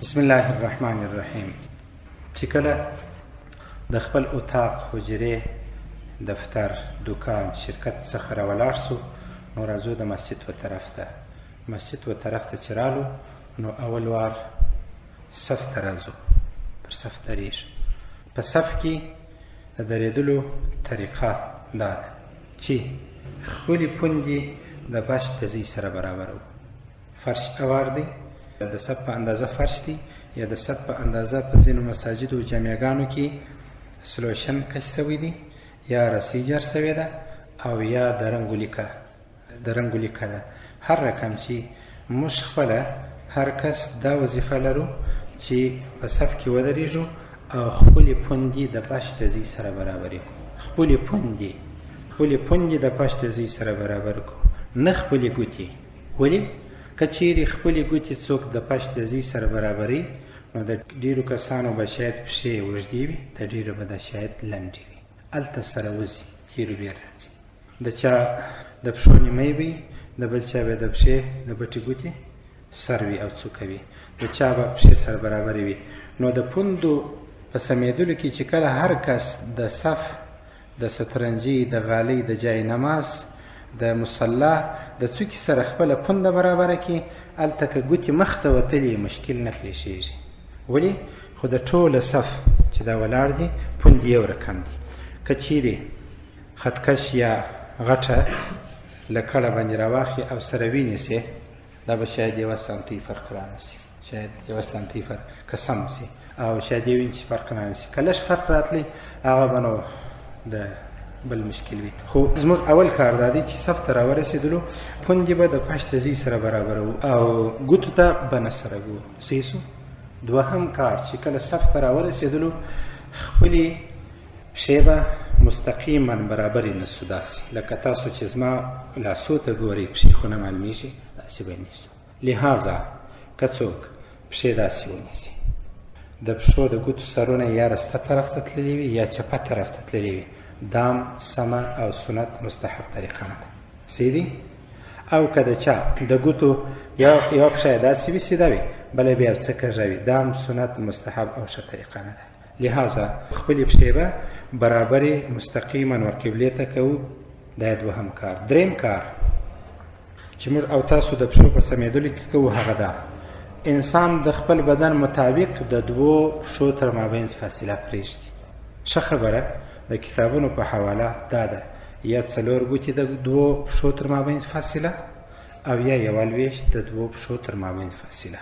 بسم الله الرحمن الرحیم. چې کله د خپل اتاق، حجرې، دفتر، دکان، شرکت څخه راولاړ سو، نو راځو د مسجد و طرف ته. مسجد و طرف ته چې رالو، نو اول وار صف ته راځو، پر صف درېږو. په صف کې د درېدلو طریقه دا ده چې خپلې پوندې د بش د ځای سره برابر وو. فرش اوار دی، د صف په اندازه فرش دی، یا د صف په اندازه په ځینو مساجدو و جامعګانو کې سلوشن کش سوی دی، یا رسی جر سوی ده، او یا د رنګو لیکه ده. هر رقم چې موږ خپله هر کس دا وظیفه لرو چې په صف کې ودرېږو او خپلې پوندې د بش د ځای سره برابرې کړو. خپلې پوندې د بش د ځای سره برابر کړو، نه خپلې ګوتې. ولې؟ که چیرې خپلې ګوتې څوک د پش د ځای سره برابري، نو د ډېرو کسانو به شاید پښې اوږدې وي، د ډېرو به د شاید لنډې وي. هلته سره وځي، تېرو بیا راځي. د چا د پښو نیمۍ وي، د بل چا به د پښې د بټې ګوتې سر وي او څوکه وي، د چا به پښې سره برابرې وي. نو د پوندو په سمیدلو کې چې کله هر کس د صف، د سترنجي، د غالۍ، د جای نماز، د مصلا د څوکې سره خپله پونده برابره کړي، هلته که ګوتې مخ ته وتلي مشکل نه پېښېږي. ولې؟ خو د ټوله صف چې دا ولاړ دي پوندې یو رقم دي. که چیرې خطکش یا غټه له کړه باندې راواخلي او سره وینیسي، دا به شاید 1 سانتي فرق رانیسي، شاید 1 سانتي فرق که سم سي، او شاید 1 انچ فرق رانیسي. که لږ فرق راتلی، هغه به نو د بل مشکل وي. خو زموږ اول کار دا دی چې صف ته راورسېدلو، پوندې به د پش د ځای سره برابرو او ګوتو ته به نه سره ګورو. صحیح سو؟ دوهم کار چې کله صف ته راورسېدلو، خپلې پښې به مستقیما برابرې نسو، داسې لکه تاسو چې زما لاسو ته ګورئ، پښې خو نه معلومېږي، داسې به نیسو. لہذا که څوک پښې داسې ونیسي، د پښو د ګوتو سرونه یا رسته طرف ته تللي وي یا چپه طرف ته تللي وي، دام سمه او سنت مستحب طریقه نه ده. صحیح دی؟ او که د چا د ګوتو یو پښه یې داسې وي، سیده وي، بله بیا څه کږه وي، دام سنت مستحب او ښه طریقه نه ده. لہذا خپلې پښې به برابرې مستقیما ورقبلې ته کوو. دا یې دوهم کار. دریم کار چې موږ او تاسو د پښو په سمیدلو کې کوو، هغه ده انسان د خپل بدن مطابق د 2 پښو تر مابین فاصله پرېږدي. ښه خبره د کتابونو په حواله دا ده، یا 4 ګوتې د 2 پښو تر مابین فاصله، او یا 1 د 2 پښو تر مابین فاصله.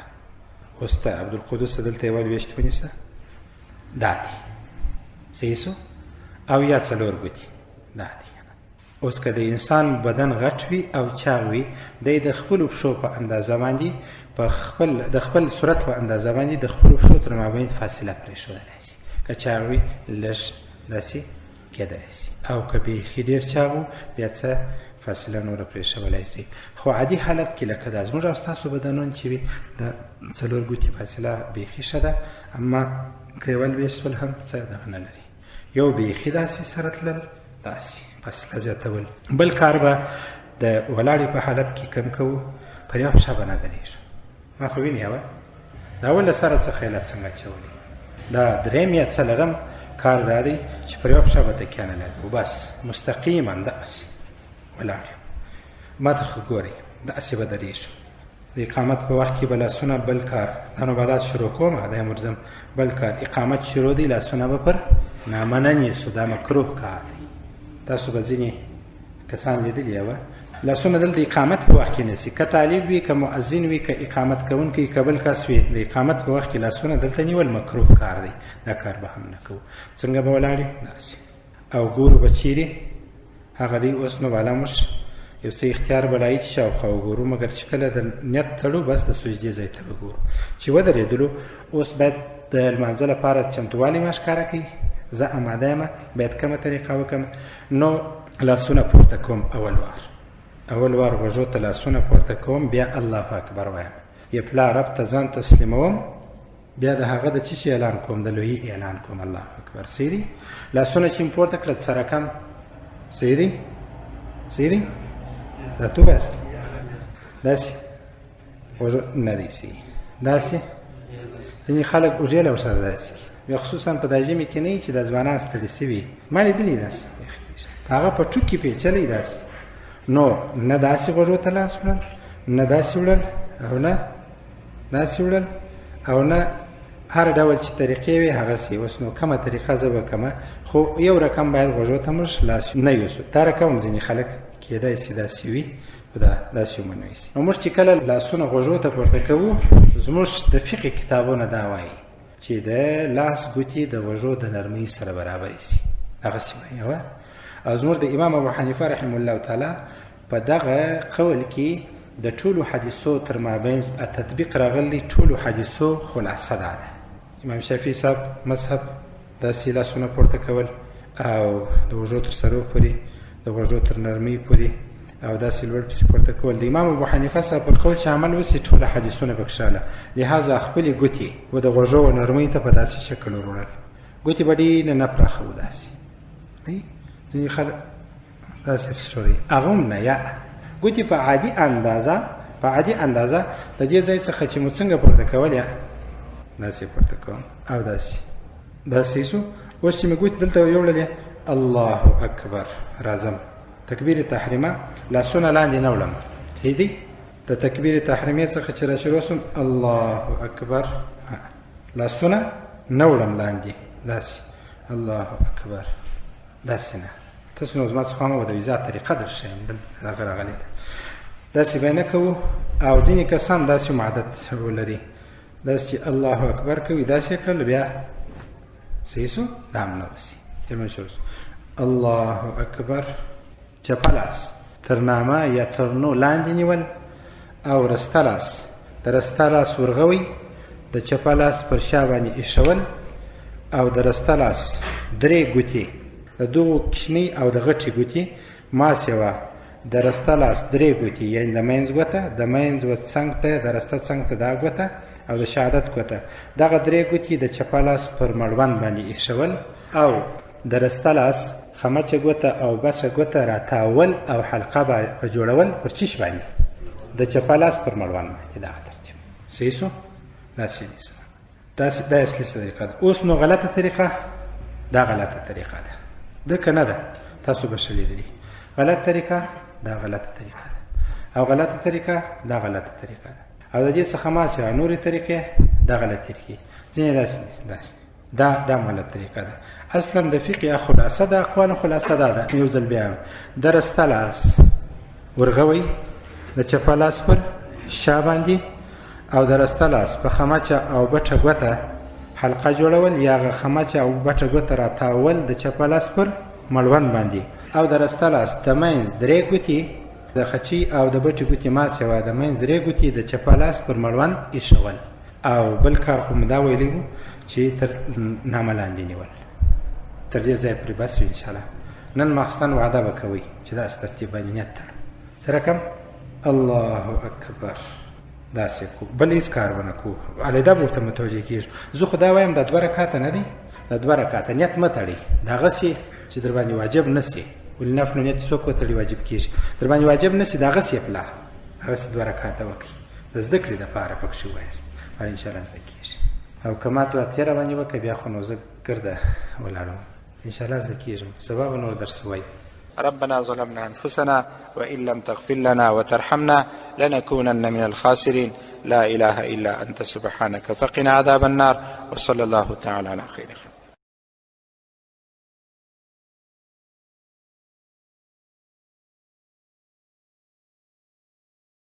اوس ته عبدالقدوس دلته 1 ونیسه، دا دی. صحیح سو؟ او یا 4 ګوتې، دا دی. اوس که د انسان بدن غټ وي او چاغ وي، دی د خپلو پښو په اندازه باندې، د خپل صورت په اندازه باندې د خپلو پښو تر مابین فاصله پرېښودلی شي. که چاغ وي، لږ داسې کېدلی شي، او که بیخي ډېر چاغ و، بیا څه فاصله نوره پرېښولی شي. خو عادي حالت کې لکه دا زموږ او ستاسو بدنونه چې وي، د 4 ګوتې فاصله بیخي ښه ده، اما که 1 شول هم څه دغه نه لري. یو بیخي داسې سره تلل، داسې فاصله زیاتول. بل کار به د ولاړې په حالت کې کم کوو، پر یوه پښه به نه درېږو. ما خو وینې یوه دا ول سره څه خیالات څنګه اچولي. دا دریم یا څلرم کار دا دی چې پر یوه پښه به تکیه نه لګو، بس مستقیما داسې ولاړ یو. ما ته خو ګورئ، داسې به درېږو. د اقامت په وخت کې به لاسونه بل کار، دا نوبلات شروع کوم، دا یې مرزم بل کار. اقامت شروع دی، لاسونه به پر نامنع نیسو، دا مکروه کار دی. تاسو به ځینې کسان لیدلي یوه لاسونه دلته اقامت په وخت کې نیسي. که طالب وي، که مؤذن وي، که اقامت کوونکی، که بل کس وي، د اقامت په وخت کې لاسونه دلته نیول مکروه کار دی. دا کار به هم نه کوو. څنګه به ولاړ یو؟ داسې. او ګورو به چیرې هغه دی. اوس نو بالا موږ یو څه اختیار به لایي چې شاوخوا وګورو، مګر چې کله د نیت تړو، بس د سجدې ځای ته به ګورو. چې ودرېدلو، اوس باید د لمانځه لپاره چمتووالی ما ښکاره کوي. زه اماده یم، باید کومه طریقه وکړم. نو لاسونه پورته کوم، اول وار غوږو ته لاسونه پورته کوم، بیا الله اکبر وایم، یا پلا رب ته ځان تسلیموم، بیا د هغه د څه شي اعلان کوم، د لویي اعلان کوم، الله اکبر. صحیح دی؟ لاسونه چې پورته کړه سره کم. صحیح دی؟ دا تو بست داسې غوږو نه دی صحیح، داسې ځینې خلک اوږې له ورسره داسې کوي، بیا خصوصا په دا ژمي کې نه وي چې د ځوانان ستړي سوي. ما لیدلي داسې هغه په ټوکې پیچلی داسې، نو نه داسې غوږو ته لاس وړل، نه داسې وړل او نه داسې وړل او نه هر ډول چې طریقې وي هغسې. اوس نو کومه طریقه زه به کومه، خو یو رقم باید غوږو ته موږ لاس نه یوسو. دا رقم هم ځینې خلک کېدای شي داسې وي، خو دا داسې ومنوي شي. نو موږ چې کله لاسونه غوږو ته پورته کوو، زموږ د فقه کتابونه دا وایي چې د لاس ګوتې د غوږو د نرمۍ سره برابرې شي، هغسې وایي. او زموږ د امام ابو حنیفه رحمه الله تعالی په دغه قول کې د ټولو حدیثو تر مابین تطبیق راغلی، ټولو حدیثو خلاصه ده. امام شافعي صاحب مذهب داسې لاسونه پورته کول او د غوږو تر سرو پورې، د غوږو تر نرمۍ پورې او داسې لوړ پسې پورته کول. د امام ابو حنیفه صاحب پر قول چې عمل وسي ټوله حدیثونه پکښې راغله، لهذا خپلې ګوتې و د غوږو نرمۍ ته په داسې شکل وروړل. ګوتې به ډېرې نه پراخه و داسې، ځینې خلک داسې ښوري، هغه هم نه، یا ګوتې په عادي اندازه د دې ځای څخه چې مو څنګه پورته کول، یا داسې پورته کوم او داسې شو. اوس چې مې ګوتې دلته یوړلې، الله اکبر راځم، تکبیر تحریمه لاسونه لاندې نه وړم، صحیح دی. د تکبیر تحریمې څخه چې را شروع شوم، الله اکبر، لاسونه نه وړم لاندې، داسې الله اکبر، داسې نه. تاسو نو زما څخه به د ویزا طریقه در ښیم، دلته راغلې ده، داسې به نه کوو. او ځینې کسان داسې هم عادت ولري، داسې چې الله اکبر کوي، داسې کړل بیا صحیح شو، دا هم نه وسي. الله اکبر، چپه لاس تر نامه یا تر نو لاندې نیول او رسته لاس د رسته لاس ورغوي، د چپه لاس پر شا باندې ایښول او د رسته لاس درې ګوتې د دغو کوچنۍ او د غټې ګوتې ماسیوه، د رسته لاس درې ګوتې یعنې د منځ ګوته، د منځ و څنګ ته د رسته څنګ ته دا ګوته او د شهادت ګوته، دغه درې ګوتې د چپه لاس پر مړوند باندې ایښول او د رسته لاس خمچه ګوته او بچه ګوته راتاول او حلقه به جوړول پر چیش باندې د چپه لاس پر مړوند باندې. دغه ترتیب صحیح شو، دا اصلي طریقه ده. اوس نو غلطه طریقه، دا غلطه طریقه ده، ده که نه ده، تاسو به ښه لیدلي. غلط طریقه دا غلطه طریقه ده، او غلطه طریقه دا غلطه طریقه ده، او د دې څخه ما سوا نورې طریقې دا غلط طریقې، ځینې داسې دا غلط طریقه ده. اصلا د فقه خلاصه د اقوال خلاصه ده. یو ځل بیا د رسته لاس ورغوي د چپه لاس پر شا باندې او د رسته لاس په خمچه او بټه ګوته حلقه جوړول، یا خمچه او بټه ګوته راتاول د چپه لاس پر مړوند باندې، او د رسته لاس د منځ درې ګوتې د خچي او د بټې ګوتې ماسیوه، د منځ درې ګوتې د چپه لاس پر مړوند ایښول. او بل کار خو مو دا ویلی وو چې تر نامه لاندې نیول. تر دې ځای پورې بس وي انشاءالله. نن ماخستن وعده به کوئ چې داسې ترتیب باندې نیت تړم. څه رقم؟ الله اکبر، داسې کو، بل هېڅ کار به نه کوو، علیده به ورته متوجه کېږو. زه خو دا وایم دا 2 رکعته نه دی، دا 2 رکعته نیت مه تړئ، د هغسې چې در باندې واجب نه سي. ولې نفل نیت څوک وتړي واجب کېږي، در باندې واجب نه سي، د هغسې پله هغسې 2 رکعته وکړئ، د زده کړې دپاره پکښې ووایاست، هر انشاءالله زده کېږي. او که ما ته تېره باندې وکړه بیا خو نو زه ګرده ولاړم، انشاءالله زده کېږم، سبا به نور درس ووایم. ربنا ظلمنا أنفسنا وإن لم تغفر لنا وترحمنا لنكونن من الخاسرين. لا إله إلا أنت سبحانك فقنا عذاب النار. وصلى الله تعالى على خير خلق.